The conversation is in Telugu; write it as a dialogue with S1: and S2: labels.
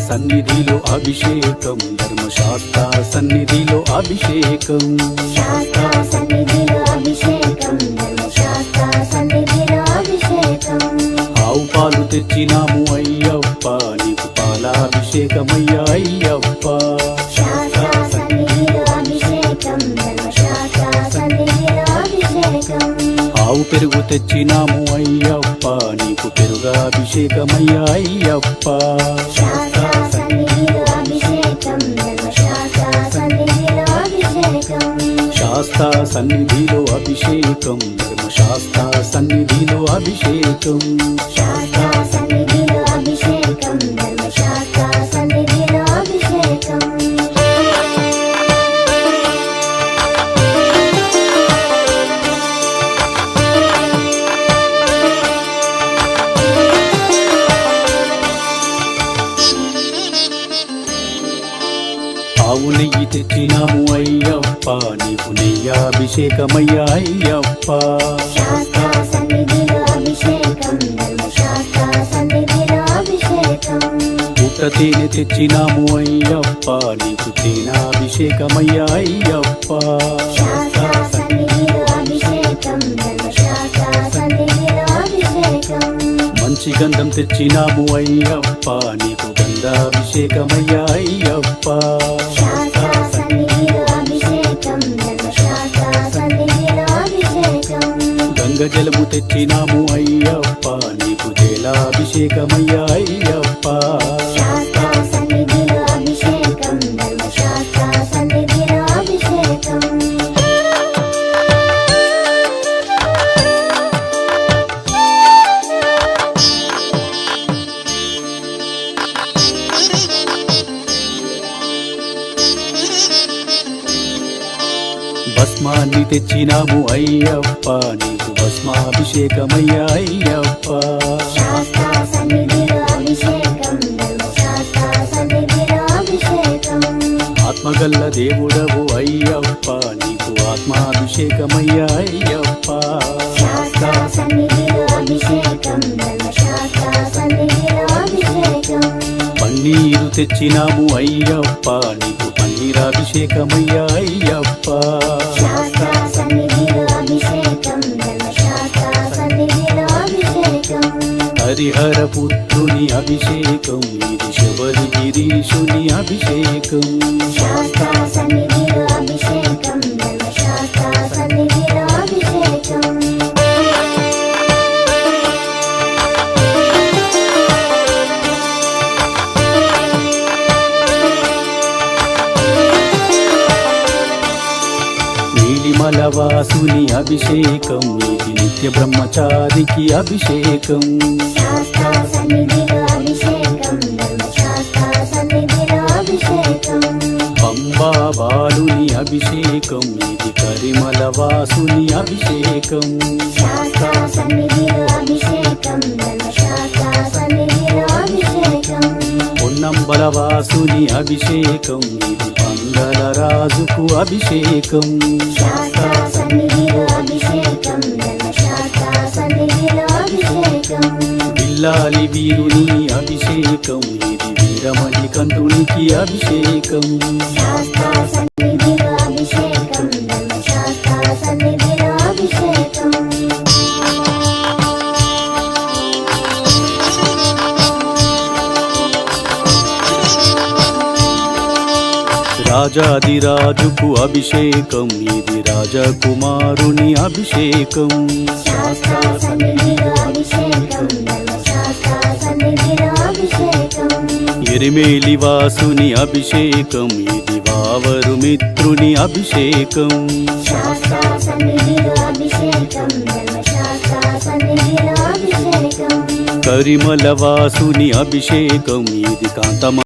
S1: సన్నిధిలో అభిషేకం, ధర్మశాస్త్ర సన్నిధిలో అభిషేకం,
S2: శాస్త్ర సన్నిధిలో అభిషేకం, ధర్మశాస్త్ర సన్నిధిలో అభిషేకం.
S1: ఆవు పాలు తెచ్చినాము అయ్యప్ప, నీకు పాలాభిషేకమయ్యా అయ్యప్ప.
S2: శాస్త్ర సన్నిధిలో అభిషేకం, ధర్మశాస్త్ర సన్నిధిలో అభిషేకం.
S1: ఆవు పెరుగు తెచ్చినాము అయ్యప్ప, నీకు పెరుగాభిషేకమయ్యా అయ్యప్ప.
S2: శాస్త్ర సన్నిధిలో అభిషేకం, ధర్మశాస్త్ర సన్నిధిలో అభిషేకం.
S1: శాస్త్ర సన్నిధిలో అభిషేకం, ధర్మశాస్త్ర సన్నిధిలో అభిషేకం.
S2: శాస్త్ర సన్నిధిలో అభిషేకం, ధర్మశాస్త్ర సన్నిధిలో అభిషేకం.
S1: ఆవు నెయ్యి తెచ్చినాము అయ్యప్ప, నీకు నెయ్యాభిషేకమయ్యా అయ్యప్ప.
S2: శాస్త్ర సన్నిధిలో అభిషేకం, ధర్మశాస్త్ర సన్నిధిలో అభిషేకం.
S1: పుట్ట తేనె తెచ్చినాము అయ్యప్ప, నీకు తేనాభిషేకమయ్యా అయ్యప్ప.
S2: శాస్త్ర సన్నిధిలో అభిషేకం, ధర్మశాస్త్ర సన్నిధిలో అభిషేకం.
S1: మంచి గంధం తెచ్చినాము అయ్యప్ప, నీకు గంధాభిషేకమయ్యా అయ్యప్ప.
S2: శాస్త్ర సన్నిధిలో అభిషేకం, ధర్మశాస్త్ర సన్నిధిలో అభిషేకం.
S1: గంగ జలము తెచ్చినాము అయ్యప్ప, నీకు జలాభిషేకమయ్యా అయ్యప్ప.
S2: శాస్త్ర సన్నిధిలో అభిషేకం, ధర్మశాస్త్ర సన్నిధిలో అభిషేకం.
S1: భస్మాన్ని తెచ్చినాము అయ్యప్ప, నీకు భస్మాభిషేకమయ్యా అయ్యప్ప.
S2: శాస్త్ర సన్నిధిలో అభిషేకం, ధర్మశాస్త్ర సన్నిధిలో అభిషేకం.
S1: ఆత్మగల్ల దేవుడవు అయ్యప్ప, నీకు ఆత్మాభిషేకమయ్యా అయ్యప్ప.
S2: శాస్త్ర సన్నిధిలో అభిషేకం, ధర్మశాస్త్ర సన్నిధిలో అభిషేకం.
S1: పన్నీరు తెచ్చినాము అయ్యప్ప, నీకు పన్నీరాభిషేకమయ్యా అయ్యప్ప.
S2: శాస్త్ర సన్నిధిలో అభిషేకం, ధర్మశాస్త్ర సన్నిధిలో అభిషేకం.
S1: హరిహర పుత్రుని అభిషేకం, ఇది శబరి గిరీషుని అభిషేకం.
S2: శాస్త్ర సన్నిధిలో అభిషేకం, ధర్మశాస్త్ర సన్నిధిలో అభిషేకం. నీలిమలవాసుని అభిషేకం, ఇది నిత్య బ్రహ్మచారికి అభిషేకం.
S1: శాస్త్ర సన్నిధిలో అభిషేకం, ధర్మశాస్త్ర సన్నిధిలో అభిషేకం. పంబా బాలుని అభిషేకం, ఇది కరిమలవాసుని అభిషేకం. శాస్త్ర సన్నిధిలో అభిషేకం, ధర్మశాస్త్ర సన్నిధిలో అభిషేకం. పొన్నంబలవాసుని అభిషేకం, ఇది పంగల రాజుకు అభిషేకం. శాస్త్ర సన్నిధిలో అభిషేకం, ధర్మశాస్త్ర సన్నిధిలో అభిషేకం. బిల్లాలి వీరుని అభిషేకం, ఇది వీరమణి కంఠునికి అభిషేకం. శాస్త్ర సన్నిధిలో అభిషేకం, ధర్మశాస్త్ర సన్నిధిలో అభిషేకం. రాజాదిరాజుకు అభిషేకం, ఇది రాజకుమారుని అభిషేకం. శాస్త్ర సన్నిధిలో అభిషేకం, ధర్మశాస్త్ర సన్నిధిలో అభిషేకం. ఎరిమేలి వాసుని అభిషేకం, ఇది వావరు మిత్రుని అభిషేకం. శాస్త్ర సన్నిధిలో అభిషేకం, ధర్మశాస్త్ర సన్నిధిలో అభిషేకం. కరిమల వాసుని అభిషేకం, ఇది కాంతమ